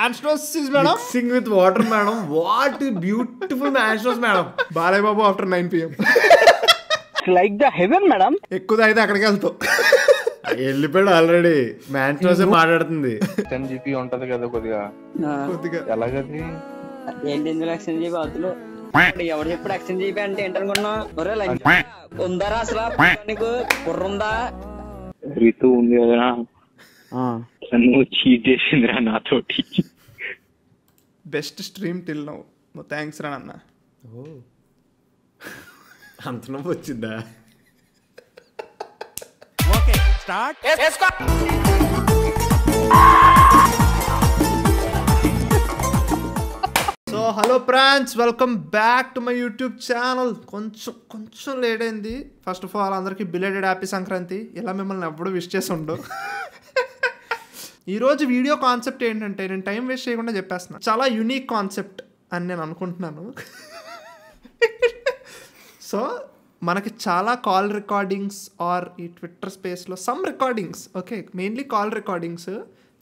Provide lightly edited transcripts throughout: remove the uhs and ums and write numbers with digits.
Manchester madam. Mixing with water madam. What beautiful Manchester madam. Balai Babu after 9 PM. Like the heaven madam. ఎక్కువ అయితే అక్కడికి వెళ్తావు. వెళ్ళిపోయాడు already. మ్యాన్చోసే మాట్లాడుతుంది. 10 GB ఉంటది కదా కొద్దిగా. ఎలాగది ఏంటి ఇందులో ఎక్స్చేంజ్ జీబీ అవుతులు ఎవరు చెప్పాడు ఎక్స్చేంజ్ జీబీ అంటే ఏంటనుకున్నా ఉందరా అసలు నీకు కుర్రుందా రితు ఉంది కదా నువ్వు చీట్ చేసిందిరా నాతోటి. Best stream till now. Thanks రా అన్న. అంత నవ్వు వచ్చిందా? Okay start. So hello friends, welcome back to my YouTube channel. కొంచెం లేట్ అయింది. ఫస్ట్ ఆఫ్ ఆల్ అందరికీ బిలేటెడ్ హ్యాపీ సంక్రాంతి. ఇలా మిమ్మల్ని ఎప్పుడు విష్ చేసి ఉండు. ఈరోజు వీడియో కాన్సెప్ట్ ఏంటంటే, నేను టైం వేస్ట్ చేయకుండా చెప్పేస్తున్నా, చాలా యూనిక్ కాన్సెప్ట్ అని నేను అనుకుంటున్నాను. సో మనకి చాలా కాల్ రికార్డింగ్స్ ఆర్ ఈ ట్విట్టర్ స్పేస్లో some recordings, okay mainly call recordings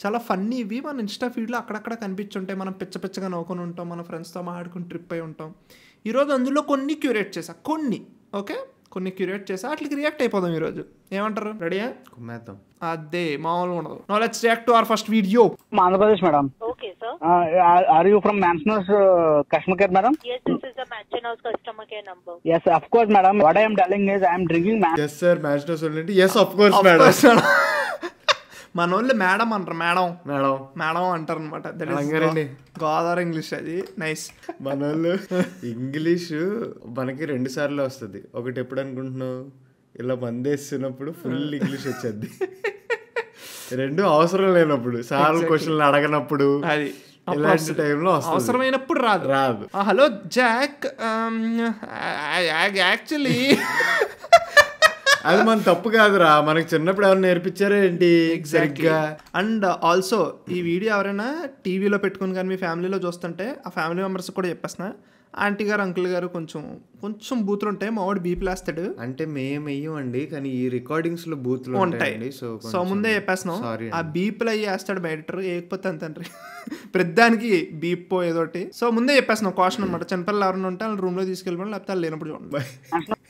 చాలా ఫన్నీ. ఇవి మన ఇన్స్టా ఫీడ్లో అక్కడక్కడ కనిపించుంటాయి. మనం పిచ్చగా నవ్వుకొని ఉంటాం, మన ఫ్రెండ్స్తో మాట్లాడుకుని ట్రిప్ అయి ఉంటాం. ఈరోజు అందులో కొన్ని క్యూరేట్ చేసా, కొన్ని క్యూరేట్ చేసా. వాటికి రియాక్ట్ అయిపోదాం ఈరోజు. ఏమంటారు? రెడీయా? కుమ్మేద్దాం. అదే మామూలుగా ఉండదు. Now let's react to our first video. Andhra Pradesh madam. Okay, sir. Are you from Manchester customer care, madam? Yes, this is the Manchester customer care number. Yes, of course, madam. What I am telling is I am drinking yes sir మ్యాన్చోస్ ఉండండి. Yes of course madam. మన వాళ్ళు madam అంటారు, madam అంటారు అనమాట. అలాగేనండి. Godavari English అది. Nice. మన వాళ్ళు ఇంగ్లీషు మనకి 2 సార్లు వస్తుంది. ఒకటి ఎప్పుడు అనుకుంటున్నావు, ఇలా మందేస్తున్నప్పుడు ఫుల్ ఇంగ్లీష్ వచ్చేది. 2 అవసరం లేనప్పుడు, సార్లు క్వశ్చన్లు అడగనప్పుడు, అది ఇలాంటి టైంలో అవసరమైనప్పుడు రాదు. హలో జాక్, యాక్చువల్లీ అది మన తప్పు కాదురా, మనకి చిన్నప్పుడు ఎవరు నేర్పించారా ఏంటి? ఎగ్జాక్ట్గా. అండ్ ఆల్సో ఈ వీడియో ఎవరైనా టీవీలో పెట్టుకుని కానీ మీ ఫ్యామిలీలో చూస్తుంటే, ఆ ఫ్యామిలీ మెంబర్స్ కూడా చెప్పేస్తున్నా, ఆంటీ గారు అంకుల్ గారు కొంచెం బూతులు ఉంటాయి, మా వాడు బీపీలు వేస్తాడు. అంటే మేము వెయ్యమండి, కానీ ఈ రికార్డింగ్స్ లో బూతులు ఉంటాయి. సో ముందే చెప్పేస్తున్నాం, ఆ బీపులు అయ్యి వేస్తాడు ఎడిటర్. ఏకపోతే అంతండ్రి ప్రతిదానికి బీప్ ఏదోటి. సో ముందే చెప్పేస్తున్నాం, కాషన్ అనమాట. చిన్నపిల్లలు ఎవరైనా ఉంటే వాళ్ళ రూమ్ లో తీసుకెళ్ళిపోయి, లేకపోతే వాళ్ళు లేనప్పుడు చూడండి.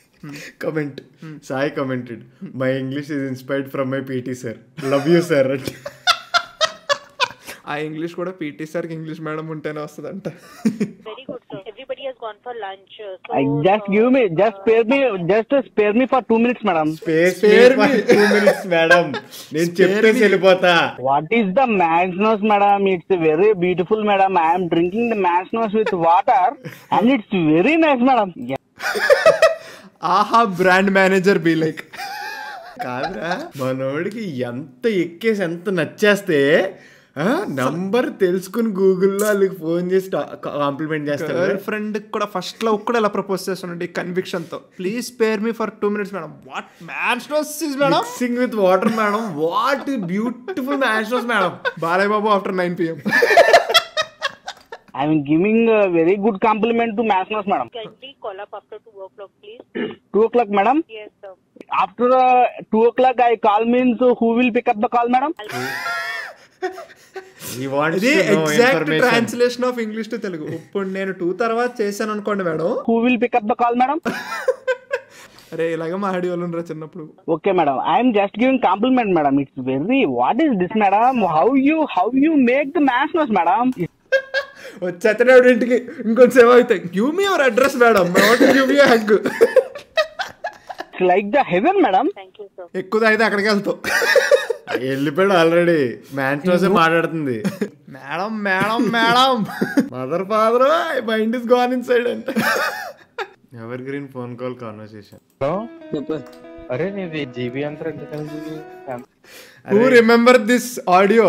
Comment Sai commented, my English is inspired from my PT sir, love you sir అంటే. ఆ ఇంగ్లీష్ కూడా పీటీ సార్కి ఇంగ్లీష్ మేడం ఉంటేనే వస్తుందంట. Very good, sir. Everybody has gone for lunch. So just spare me for 2 minutes, madam. Spare me 2 minutes, madam. నేను చెప్పేసి వెళ్ళిపోతా. What is the Magnus, madam? It's very beautiful, madam. I am drinking the Magnus with water and it's very nice, madam. ఆహా brand manager be like. కాదురా, మనోడికి ఎంత ఎక్కేసి ఎంత నచ్చేస్తే number తెలుసుకుని గూగుల్లో వాళ్ళకి ఫోన్ చేసి కాంప్లిమెంట్ చేస్తారు. గర్ల్ ఫ్రెండ్ కూడా ఫస్ట్ లో కూడా ఇలా ప్రపోజ్ చేస్తున్నాడు కన్విక్షన్ తో. Please spare me for 2 minutes madam. What మ్యాన్చోస్ madam? Mixing with water madam. What beautiful మ్యాన్చోస్ madam. Balayya Babu after 9 PM. I am giving a very good compliment to Magnus, madam. kindly call up after 2 o'clock, please. 2 o'clock, madam? Yes, sir. After 2 o'clock I call means who will pick up the call, madam? ఇది exact translation of English to Telugu. ఇప్పుడు నేను 2 తర్వాత చేశాను అనుకోండి madam, who will pick up the call, madam? అరే ఇలాగ మాడి వాళ్ళు రా చిన్నప్పుడు. Okay, madam. I am just giving compliment, madam. It's very, what is this, madam? How you make the Magnus, madam? వచ్చేతనేవాడు ఇంటికి ఇంకొంచెం సేవ అవుతాయి. Give me your address madam, I want to give you hug. It's like the heaven, madam. Thank you, sir. ఎక్కువ అయితే అక్కడికి వెళ్తావు. వెళ్ళిపోయాడు already. మ్యాన్చోసే మాట్లాడుతుంది. Madam mother father mind is gone inside అంటే. Evergreen phone call conversation. అరే నీది జీబీ అంటారు ఎందుకంటే who remember this audio?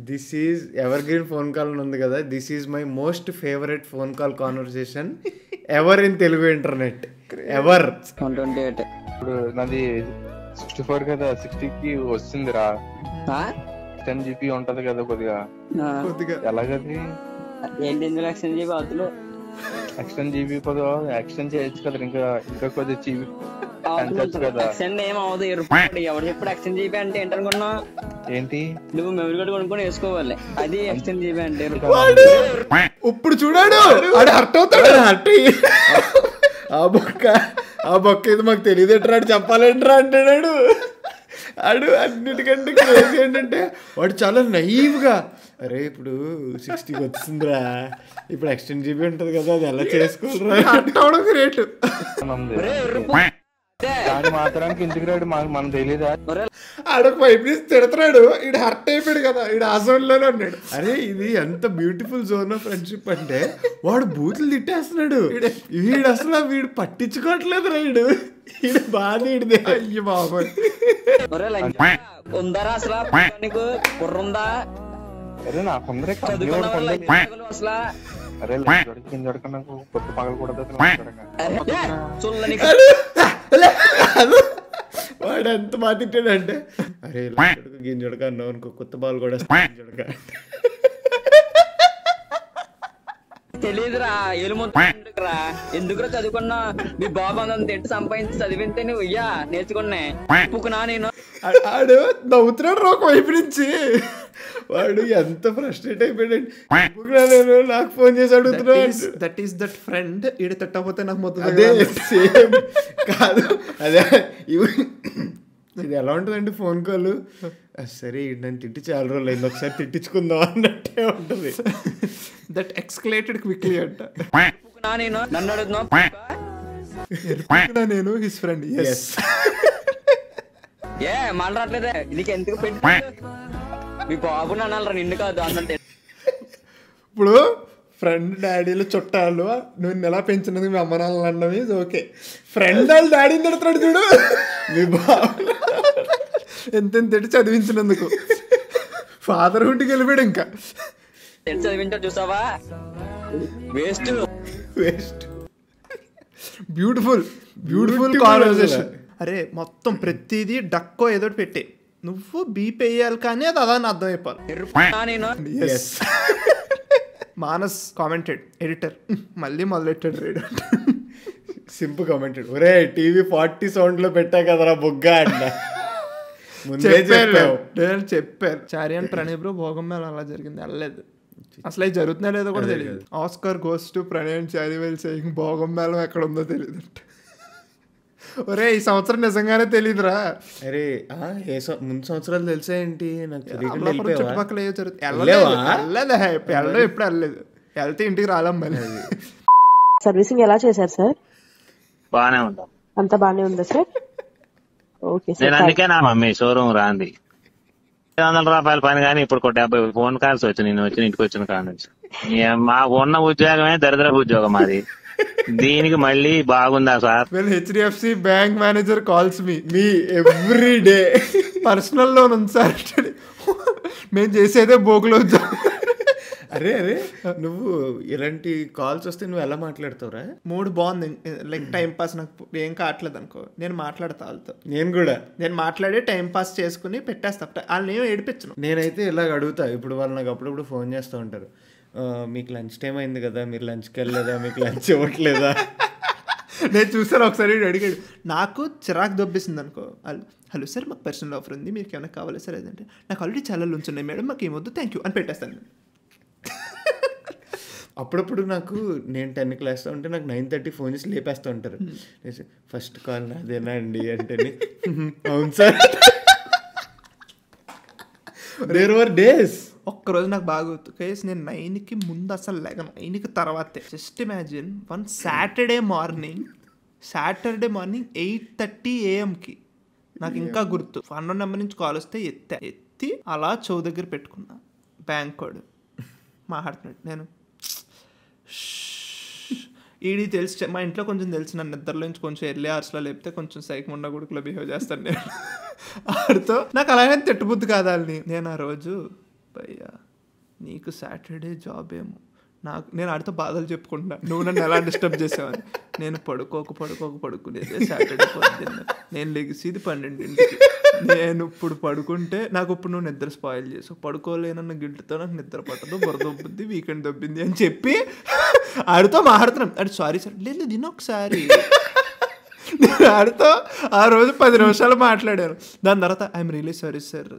This is evergreen phone call ఉంది కదా, this is my most favourite phone call conversation ever in Telugu internet ever. 128. ఇప్పుడు నాది 64 కదా, 60కి వస్తుందిరా. 10 GB ఉంటది కదా కొద్దిగా. ఎలాగది ఏంటి ఇందులో ఎక్స్చేంజ్ జీబీ అవుతులు ఎక్స్టెండ్ జీబీ కదా, ఎక్స్టెండ్ చేయొచ్చు కదా, ఇంకా కొద్దిగా జీబీ పెంచొచ్చు కదా. ఎక్స్టెండ్ ఏం అవ్వదు. ఎవరు చెప్పాడు ఎక్స్టెండ్ జీబీ అంటే ఏంటనుకున్నా? ఏంటి నువ్వు మెమరీ కార్డు కొనుక్కొని వేసుకోవాలి, అది ఎక్స్టెండ్ జీబీ అంటే. ఇప్పుడు చూడాడు ఆడు హర్ట్ అవుతాడు. హర్ట్ ఆ బొక్క ఇది మాకు తెలియదేట్రా చెప్పాలంటారా అంటాడు. ఆడు అన్నిటికంటే క్రేజీ ఏంటంటే వాడు చాలా నైవ్గా, అరే ఇప్పుడు 60 వచ్చిందిరా, ఇప్పుడు ఎక్స్టెండ్ జీబీ ఉంటుంది కదా, అది ఎలా చేసుకోరా హర్ట్ అవడం గ్రేట్. దాని మాత్రానికి ఇంటికి రాడు, మనం తెలియదా? ఆడొక వైపు నుంచి తిడుతున్నాడు, ఈడు హర్ట్ అయిపోయాడు కదా, ఈడు ఆ జోన్ లోనే ఉన్నాడు. అరే ఇది ఎంత బ్యూటిఫుల్ జోన్ ఆఫ్ ఫ్రెండ్షిప్ అంటే వాడు బూతులు తిట్టేస్తున్నాడు, వీడు అసలు వీడు పట్టించుకోవట్లేదు రా, ఈడు బాధ ఈడిదే. అయ్యి బాబోయ్. ఉందారా అసలు నీకు కుర్రుందా? అరే నాకుందరే అసలు అరే కింద నాకు కొత్త పగలు కూడా వాడు ఎంత బాగా తిట్టాడంటే, అరే గింజడక అన్నావు అనుకో, కొత్త బాల్ కూడా గింజడక. తెలియదురా, ఎలుమురా ఎందుకురా చదువుకున్నా? మీ బాబు అంత ఇంటి సంపాదించి చదివితే నువ్వు ఇయ్యా నేర్చుకున్నా పుక్కునా నేను. ఆడు నవ్వుతున్నాడు ఒక వైపు నుంచి. వాడు ఎంత ఫ్రస్ట్రేట్ అయిపోయాడు. నేను నాకు ఫోన్ చేసి అడుగుతున్నాడు, దట్ ఈస్ దట్ ఫ్రెండ్, ఈడు తిట్టకపోతే నాకు మొత్తం అదే సేమ్ కాదు. అదే ఇది ఎలా ఉంటుందండి ఫోన్ కాల్, సరే నన్ను తిట్టి చాలా రోజులు అయింది, ఒకసారి తిట్టించుకుందాం అన్నట్టే ఉంటుంది. దట్ ఎక్స్కలేటెడ్ క్విక్లీ అంట. పుక్కునా నేను నన్ను అడుగుతున్నా, నేను హిస్ ఫ్రెండ్. ఏ మాట్లాడలేదే నీకు ఎందుకు పెట్టి మీ బాబుని అనాలరా నిన్ను కాదు అన్నట్టు. ఇప్పుడు ఫ్రెండ్ డాడీలు చుట్టాలు నువ్వు ఎలా పెంచినందుకు మీ అమ్మ నాన్నలు అన్నవి ఓకే, ఫ్రెండ్ వాళ్ళు డాడీని తిడతాడు చూడు, మీ బాబు ఎంత తిట్టి చదివించినందుకు ఫాదర్ హుడ్కి వెళ్ళిపోయాడు. ఇంకా చదివించాడు చూసావా, waste waste. Beautiful beautiful conversation. అరే మొత్తం ప్రతిదీ డక్కో ఏదో పెట్టి నువ్వు బీప్ వేయాలి, కానీ అది అదని అర్థం అయిపోవాలి. నేను మానస్ కామెంటెడ్ ఎడిటర్ మళ్ళీ మొదలెట్టాడు రేడు. సింపుల్ కామెంటెడ్, ఒరే టీవీ 40 సౌండ్ లో పెట్టా కదరా బొగ్గా అంట. ముందే చెప్పారు చారి అండ్ ప్రణయ్ బ్రో భోగం మేళ అలా జరిగింది, వెళ్ళలేదు అసలు అవి జరుగుతున్నా లేదో కూడా తెలియదు. Oscar goes to Pranay and Chari well saying భోగం మేళం ఎక్కడ ఉందో తెలియదు అంట. ఒరే ఈ సంవత్సరం నిజంగానే తెలీదురా. అరే ముందు సంవత్సరాలు తెలుసా ఏంటి నాకు? చుట్టుపక్కల ఏదో జరుగుతుంది, ఎప్పుడు వెళ్ళలేదు, వెళ్తే ఇంటికి రాలేం మళ్ళీ. సర్వీసింగ్ ఎలా చేశారు సార్? బానే ఉంటాం, అంత బానే ఉందా సార్? Okay sir. నేను అందుకే నా మమ్మీ షోరూమ్ రాంది 500 రూపాయల పని కానీ ఇప్పుడు 70 ఫోన్ కాల్స్ వచ్చి నేను వచ్చి ఇంటికి వచ్చిన కాడ నుంచి. మా ఉన్న ఉద్యోగమే దరిద్ర ఉద్యోగం అది, దీనికి మళ్ళీ బాగుందా sir? HDFC bank manager calls me every day personal loan ఉంది సార్, మేము చేసేదే బోకులో ఉద్యోగం. అరే నువ్వు ఇలాంటి కాల్స్ వస్తే నువ్వు ఎలా మాట్లాడతావురా? మూడు బాగుంది, లైక్ టైం పాస్, నాకు ఏం కావట్లేదు అనుకో నేను మాట్లాడతా వాళ్ళతో. నేను మాట్లాడి టైం పాస్ చేసుకుని పెట్టేస్తా, వాళ్ళని ఏం ఏడిపించను. నేనైతే ఇలాగ అడుగుతా, ఇప్పుడు వాళ్ళు నాకు అప్పుడప్పుడు ఫోన్ చేస్తూ ఉంటారు, మీకు లంచ్ టైం అయింది కదా, మీరు లంచ్కి వెళ్ళలేదా, మీకు లంచ్ ఇవ్వట్లేదా? నేను చూసాను ఒకసారి అడిగాడు, నాకు చిరాకు దొబ్బేసింది అనుకో, హలో సార్ మాకు పర్సనల్ ఆఫర్ ఉంది, మీకు ఏమైనా కావాలి సార్ ఏదంటే, నాకు ఆల్రెడీ చాలా లుంచ్ ఉన్నాయి మేడం, మాకు ఏమొద్దు థ్యాంక్ యూ అని పెట్టేస్తాను. అప్పుడప్పుడు నాకు నేను 10 క్లాస్లో ఉంటే నాకు 9:30 ఫోన్ చేసి లేపేస్తూ ఉంటారు, ఫస్ట్ కాల్ నాదేనా అండి అంటే, అవును సార్. There were days. ఒక్కరోజు నాకు బాగా గుర్తు కేసు, నేను 9కి ముందు అసలు లేకను, 9కి తర్వాతే. Just imagine one Saturday morning 8:30 AM నాకు ఇంకా గుర్తు, 1 నెంబర్ నుంచి కాల్ వస్తే ఎత్తి అలా చెవు దగ్గర పెట్టుకున్నా, బ్యాంక్ కోడ్ మాట్లాడుతున్నాడు. నేను ఈడీ తెలిసి మా ఇంట్లో కొంచెం తెలిసి నన్ను నిద్రలో నుంచి కొంచెం ఎర్లీ అవర్స్లో లేపితే కొంచెం సైకిల్ గుడికలో బిహేవ్ చేస్తాను నేను. ఆడితో నాకు అలాగే తిట్టుబుద్ది కాదు వాళ్ళని. నేను ఆ రోజు భయ్యా నీకు సాటర్డే జాబ్ ఏమో, నేను ఆడితో బాధలు చెప్పుకుంటున్నా, నువ్వు నన్ను ఎలా డిస్టర్బ్ చేసావని. నేను పడుకునేదే సాటర్డే పొద్దున్న, నేను లెగిసేది 12ంటికి. నేను ఇప్పుడు పడుకుంటే నాకు ఇప్పుడు నువ్వు నిద్ర స్పాయిల్ చేసావు, పడుకోలేనన్న గిల్ట్తో నాకు నిద్ర పట్టదు, బుర్ర దొబ్బుద్ది, వీకెండ్ దొబ్బింది అని చెప్పి ఆడితో మాట్లాడుతున్నాం, అది సారీ సార్, లేదు దీన్ని ఒకసారి ఆడితో ఆ రోజు 10 నిమిషాలు మాట్లాడాను. దాని తర్వాత I'm really sorry sir,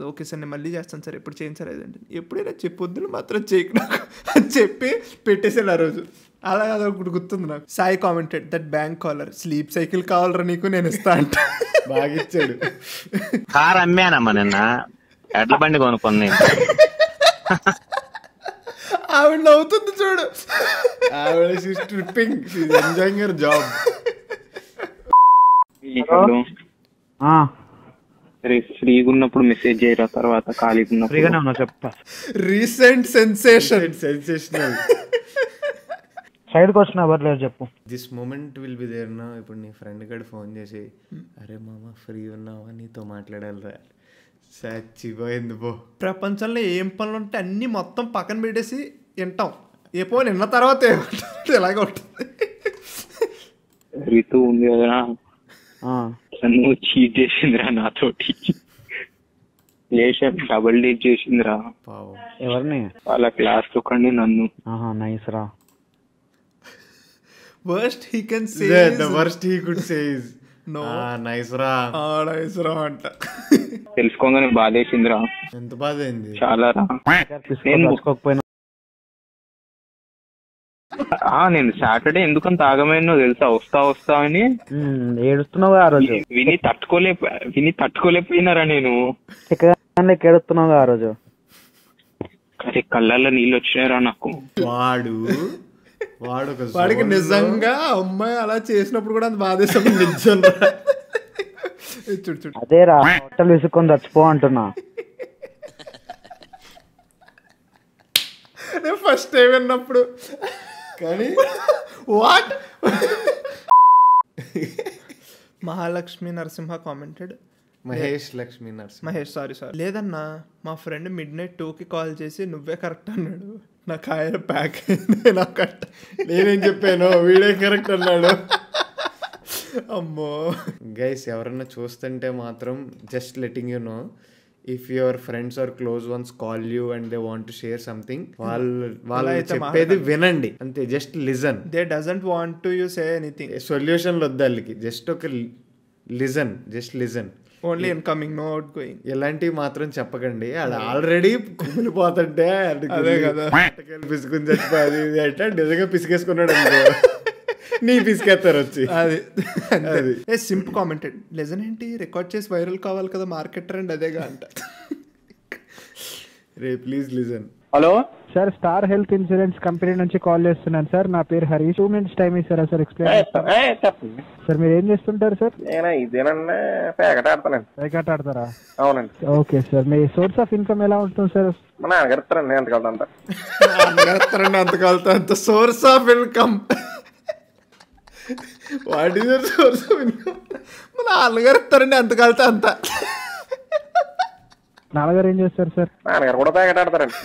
okay sir నేను మళ్ళీ చేస్తాను సార్, ఎప్పుడు చేయించారు అదండి, ఎప్పుడైనా చెప్పొద్దులు మాత్రం చేయకు నాకు అని చెప్పి పెట్టేసాను ఆ రోజు. అలా అదొకటి గుర్తుంది నాకు. Sai commented that bank caller, sleep cycle కావాలరా నీకు నేను ఇస్తా అంట. బాగా ఇచ్చాడు. కార్ అమ్మానమ్మా నిన్న, ఎడ్ల బండి కొనుక్కుంది. ఆవిడ నవ్వుతుంది చూడు. ఆవిడ ట్రిప్పింగ్, ఎంజాయింగ్ యువర్ జాబ్. ఫ్రీగా ఉన్నప్పుడు మెసేజ్ చేయరా, తర్వాత ఖాళీగా ఉన్నప్పుడు చెప్తా. Recent sensation, sensational. సైడ్కి వచ్చిన ఎవరు చెప్పు. This moment will be there నా. ఇప్పుడు నీ ఫ్రెండ్ గడు ఫోన్ చేసి, అరే మామ ఫ్రీ ఉన్నావా, నీతో మాట్లాడాలిరా, చచ్చిపోయింది పో. ప్రపంచంలో ఏం పనులు ఉంటే అన్ని మొత్తం పక్కన పెట్టేసి వింటాం, ఏ పో నిన్న తర్వాత ఏమంటారు, ఎలాగ ఉంటుంది. రితు ఉంది కదా, తను చీట్ చేసిందిరా నాతోటి, డబుల్ డేట్ చేసిందిరా. ఎవరిని? వాళ్ళ క్లాస్ ఒకడిని, నన్ను. నైస్ రా. Worst he can say the worst he could say is no. Nice రా. Nice రా అంట. తెలుసుకోగానే బాధేసిందిరా. ఎంత బాధ అయింది? చాలా రా. నేను సాటర్డే ఎందుకంత ఆగమైనో తెలుసా, వస్తా అని ఏడుస్తున్నావు ఆ రోజు. విని తట్టుకోలేకపోయినారా నేను. ఏడుస్తున్నావు ఆ రోజు. కానీ కళ్ళల్లో నీళ్ళు వచ్చినారా నాకు. వాడికి నిజంగా అమ్మాయి అలా చేసినప్పుడు కూడా అంత బాధేస్తుంది. నిజం చూడు. అదే రా, హోటల్ విసుకొని చచ్చిపో అంటున్నా. నేను ఫస్ట్ టైం విన్నప్పుడు కానీ what. Mahalakshmi Narasimha commented, Mahesh sorry లేదన్నా, మా ఫ్రెండ్ midnight 2కి కాల్ చేసి నువ్వే కరెక్ట్ అన్నాడు, నాకు ఆయన ప్యాక్ అయింది, నాకు కరెక్ట్. నేనేం చెప్పాను, వీడే కరెక్ట్ అన్నాడు. అమ్మో గైస్, ఎవరన్నా చూస్తుంటే మాత్రం just letting you know, if your friends are close ones call you and they want to share something, వాళ్ళు చెప్పేది వినండి అంతే. Just listen. They doesn't want to you say anything. సొల్యూషన్లు వద్దు వాళ్ళకి, జస్ట్ ఒక listen, just listen. Only incoming, no outgoing. ఇలాంటివి మాత్రం చెప్పకండి. అది ఆల్రెడీ కుమిలిపోతుంటే అదే కదా పిసుకుని చచ్చిపోయి అంటే నిజంగా పిసికేసుకున్నాడు అనుకో, నీ పిసికేస్తారు వచ్చి. అది సింపుల్ కామెంటెడ్, లెజన్ ఏంటి రికార్డ్ చేసి వైరల్ కావాలి కదా, మార్కెట్ ట్రెండ్ అదేగా అంట. రే please listen. Hello sir, star health insurance company నుంచి కాల్ చేస్తున్నాను సార్. నా పేరు హరీష్. 2 minutes టైం ఇస్తారా సార్? Explain sir. మీరు ఏం చేస్తుంటారు సార్? ఇదేనండి, ప్యాకెట్ ఆడతారా? అవునండి. ఓకే సార్, మీ సోర్స్ ఆఫ్ ఇన్కమ్ ఎలా ఉంటుంది సార్? మన నాన్నగారుతారండి అంత source of income. What is your source of income? మన నాన్నగారు ఇస్తారండి ఎంత కలితే అంత. నాన్నగారు ఏం చేస్తారు సార్? నాన్నగారు కూడా ప్యాకెట్ ఆడతారండి.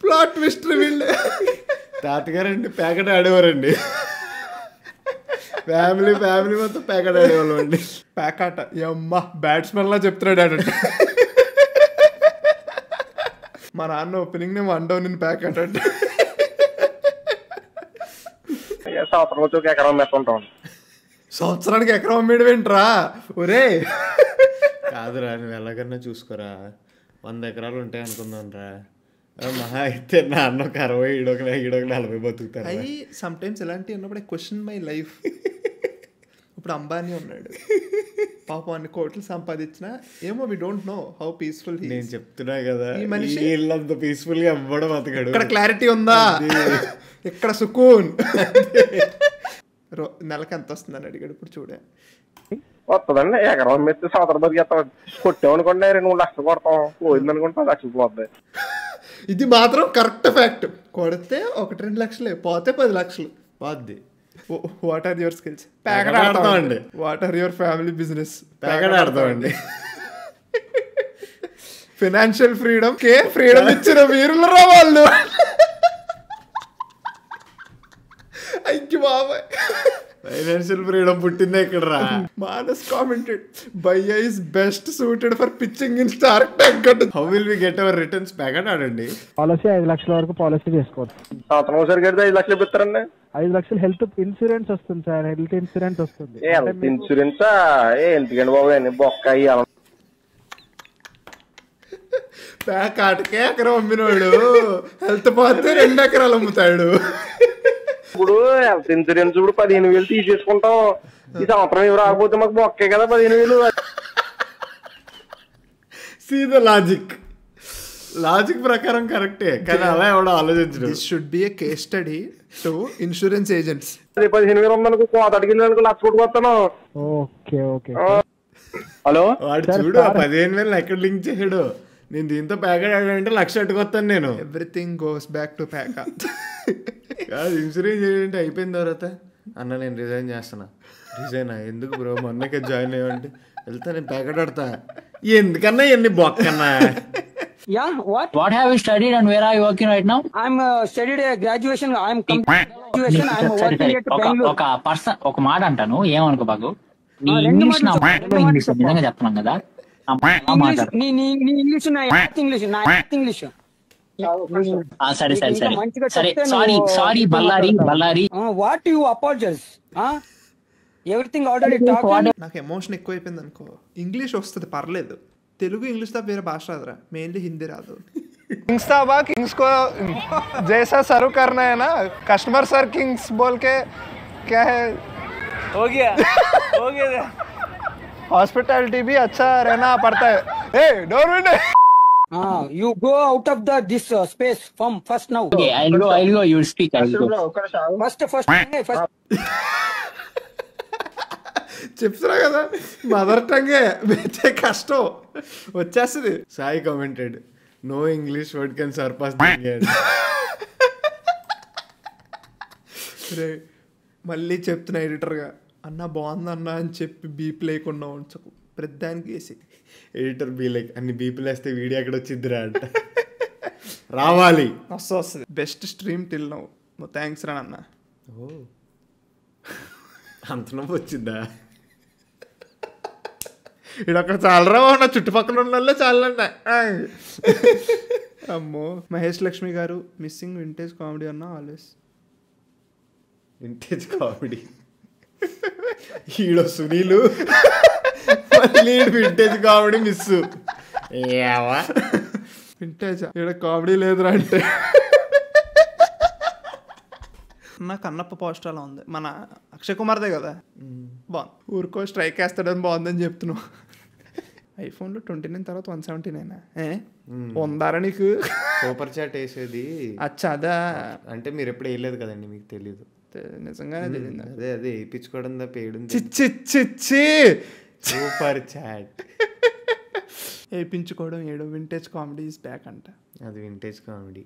Plot twist revealed. తాతగారండి ప్యాకెట్ ఆడేవారండి. ఫ్యామిలీ మొత్తం ప్యాకెట్ ఆడేవాళ్ళం అండి. ప్యాకెట్ అమ్మా బ్యాట్స్మెన్ లా చెప్తున్నాడు ఆడ. మా నాన్న ఓపెనింగ్ నే 1 down ఇన్ ప్యాకెట్ అంటే. సంవత్సరానికి ఎకరం అమ్మేడు ఏంట్రా ఒరే? కాదురా, నువ్వు ఎలాగన్నా చూసుకోరా. 100 ఎకరాలు ఉంటాయి అనుకుందాం రా. మహా అయితే నాన్న 60, ఈడొక 40 బతుకుతారు. అయ్యి సమ్ టైమ్స్ ఇలాంటివి ఉన్నప్పుడు క్వశ్చన్ మై లైఫ్. ఇప్పుడు అంబానీ ఉన్నాడు పాపం, అన్ని కోట్లు సంపాదించినా ఏమో we don't know how peaceful. నేను చెప్తున్నా కదా, ఈ మనిషి వీళ్ళంత పీస్ఫుల్ గా అవ్వడం బతకడు. ఇక్కడ క్లారిటీ ఉందా? ఇక్కడ సుకూన్. నెలకి ఎంత వస్తుందని అడిగాడు. ఇప్పుడు చూడే వస్తుందండి, ఎకరం అమ్మేస్తే సంవత్సరం బతికేస్తాం. కొట్టామనుకోండి 2 లక్షలు కొడతాం, పోయిందనుకుంటే 10 లక్షలు పోతాయి. ఇది మాత్రం కరెక్ట్ ఫ్యాక్ట్. కొడితే 1-2 లక్షలే, పోతే 10 లక్షలు పోద్ది. What are your skills? Packet ఆడతామండి. What are your family business? Packet ఆడతామండి. ఫైనాన్షియల్ ఫ్రీడమ్ కే ఫ్రీడమ్ ఇచ్చిన వీరులు రా వాళ్ళు. అయ్యి బాబాయ్, ఫైనాన్షియల్ ఫ్రీడమ్ పుట్టిందే ఇక్కడ రా. మానస్ కామెంటెడ్ భయ్యా is best suited for pitching in Shark Tank. How will we get our returns back అని ఆడండి. పాలసీ 5 లక్షల వరకు పాలసీ చేసుకోవచ్చు. సంవత్సరం ఒకసారి కడితే 5 లక్షలు ఇస్తారండి. 5 లక్షలు హెల్త్ ఇన్సూరెన్స్ వస్తుంది సార్. హెల్త్ ఇన్సూరెన్స్ వస్తుంది. ఇన్సూరెన్సా ఎందుకండి బాబు అని బొక్క ప్యాక్ ఆటకే ఎకరం అమ్మినోడు హెల్త్ పోతే 2 ఎకరాలు అమ్ముతాడు. ఇప్పుడు హెల్త్ ఇన్సూరెన్స్ ఇప్పుడు 15,000 తీసేసుకుంటాం. ఈ సంవత్సరం ఇవి రాకపోతే మాకు బొక్కే కదా 15,000. సీ ద లాజిక్ ప్రకారం కరెక్టే, కానీ అలా ఎవడో ఆలోచించడు. This should be a case study to insurance agents. 15,000 ఉందనుకో, కోతడికి వెళ్ళి లక్ష కొట్టుకొస్తాను. Okay okay. హలో వాడు చూడు 15,000 ఎక్కడ లింక్ చేసాడు. నేను దీంతో ప్యాకెట్ ఆడాలంటే 1,00,000 అట్టుకొస్తాను నేను. Everything goes back to pack. కాదు ఇన్సూరెన్స్ ఏంటంటే అయిపోయిన తర్వాత అన్న నేను రిజైన్ చేస్తున్నా. రిజైనా ఎందుకు బ్రో, మొన్నకే జాయిన్ అయ్యంటే వెళ్తా నేను ప్యాకెట్ ఆడతా. ఎందుకన్నా ఎన్ని బొక్కన్నా. Yeah, What have you studied and where are you working right now? I'm studied a graduation. I'm graduation. I'm working at Bangalore. ఒక మాట అంటాను, ఏమనుకో బాగు. నీ ఇంగ్లీష్ నా ఇంగ్లీష్ నిజంగా చెప్తున్నాం కదా. నీ ఇంగ్లీష్ నా ఇంగ్లీష్. సరే సరే సరే సరే sorry Ballari. What you apologize? Everything already talked. నాకు ఎమోషన్ ఎక్కువైపోయింది అనుకో. ఇంగ్లీష్ వస్తుంది పర్లేదు, తెలుగు ఇంగ్లీష్ తో వేరే భాష రాదురా, మెయిన్లీ హిందీ రాదు. किंग्स था बा किंग्स को जैसा सर्व करना है ना, कस्टमर सर किंग्स बोल के क्या है, हो गया हॉस्पिटैलिटी भी अच्छा रहना पड़ता है. A door window You go out of this space from first now. Okay, I'll go, you speak. I'll go. First. చెప్తున్నా కదా మదర్ టంగే వెచ్చే కష్టం వచ్చేస్తుంది. Sai commented no English word can surpass. రే మళ్ళీ చెప్తున్నా ఎడిటర్గా, అన్న బాగుందన్న అని చెప్పి బీప్ లేకుండా ఉంచకు ప్రతిదానికి వేసి. ఎడిటర్ బీ లైక్ అన్ని బీపులు వేస్తే వీడియో ఎక్కడ వచ్చిద్దిరా అంట. రావాలి వస్తుంది. Best stream till now, thanks రా అన్న. ఓ అంత నవ్వు వచ్చిందా. ఇడొక్కడ చాలరా నా చుట్టుపక్కల ఉన్న వాళ్ళే చాలంట. అమ్మో. మహేష్ లక్ష్మి గారు మిస్సింగ్ వింటేజ్ కామెడీ అన్న ఆల్వేస్. వింటేజ్ కామెడీ ఈడో సునీలు మళ్ళీ వింటేజ్ కామెడీ మిస్. వింటేజ్ ఈడ కామెడీ లేదురా అంటే. నాకు కన్నప్ప పోస్టర్ అలా ఉంది, మన అక్షయ్ కుమార్దే కదా. బాగుంది. ఊరుకో స్ట్రైక్ వేస్తాడని బాగుందని చెప్తున్నావు. ఐఫోన్లో 29 తర్వాత 179 ఉందారా నీకు? సూపర్ చాట్ వేసేది అచ్చా అదా. అంటే మీరు ఎప్పుడు వేయలేదు కదండి, మీకు తెలీదు. నిజంగానే తెలియదు. అదే వేయించుకోవడం తప్ప వేయడం. చిచ్చి సూపర్ చాట్ వేయించుకోవడం ఏడో. వింటేజ్ కామెడీ ఈజ్ బ్యాక్ అంట. అది వింటేజ్ కామెడీ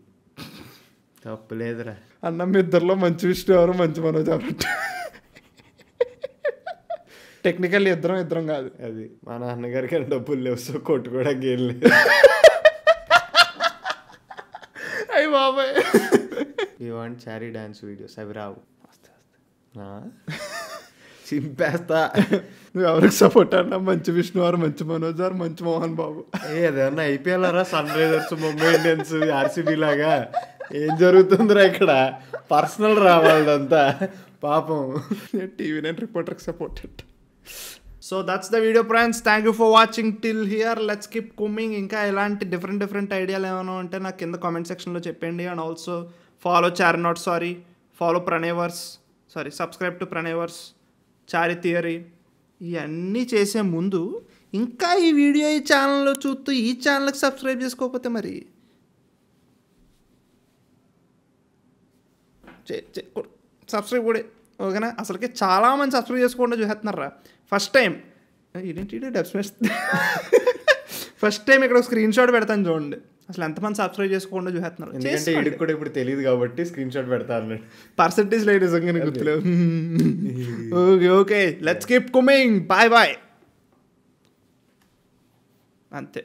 తప్పులేదురా అన్న. మీ ఇద్దరిలో మంచి విష్ణు ఎవరు, మంచి మనోజ్ ఎవరు? టెక్నికల్ ఇద్దరం కాదు. అది మా నాన్నగారికి డబ్బులు లేవు, సో కొట్టుకోవడానికి ఏం లేదు. అయ్యి బాబాయ్. You want Chari dance videos అవి రావు. చింపేస్తా. నువ్వు ఎవరికి సపోర్ట్ అన్నా? మంచి విష్ణు వారు, మంచి మనోజ్ వారు, మంచి మోహన్ బాబు. అదేమన్నా ఐపీఎల్ రా, Sunrisers, Mumbai Indians, RCB లాగా ఏం జరుగుతుందిరా ఇక్కడ? పర్సనల్ రావాలంతా పాపం. TV9 రిపోర్టర్కి supported. So that's the video friends. Thank you for watching till here. Let's keep కుమ్మింగ్. ఇంకా ఎలాంటి డిఫరెంట్ ఐడియాలు ఏమైనా ఉంటే నాకు కింద కామెంట్ సెక్షన్లో చెప్పండి. అండ్ ఆల్సో ఫాలో ఫాలో ప్రణేవర్స్, సబ్స్క్రైబ్ టు ప్రణేవర్స్, చారి థియరీ. ఇవన్నీ చేసే ముందు ఇంకా ఈ వీడియో ఈ ఛానల్లో చూస్తూ ఈ ఛానల్కి సబ్స్క్రైబ్ చేసుకోకపోతే మరి సబ్స్క్రైబ్ కూడా ఓకేనా? అసలుకి చాలామంది సబ్స్క్రైబ్ చేసుకోకుండా చూసేస్తున్నారా. ఫస్ట్ టైం ఇక్కడ స్క్రీన్ షాట్ పెడతాను చూడండి. అసలు ఎంతమంది సబ్స్క్రైబ్ చేసుకోకుండా చూసేస్తున్నారు. ఎందుకంటే వీడికి కూడా ఇప్పుడు తెలియదు కాబట్టి స్క్రీన్ షాట్ పెడతాను. పర్సెంటేజ్ లేదు నిజంగా గుర్తులేవు. Okay let's keep coming. Bye అంతే.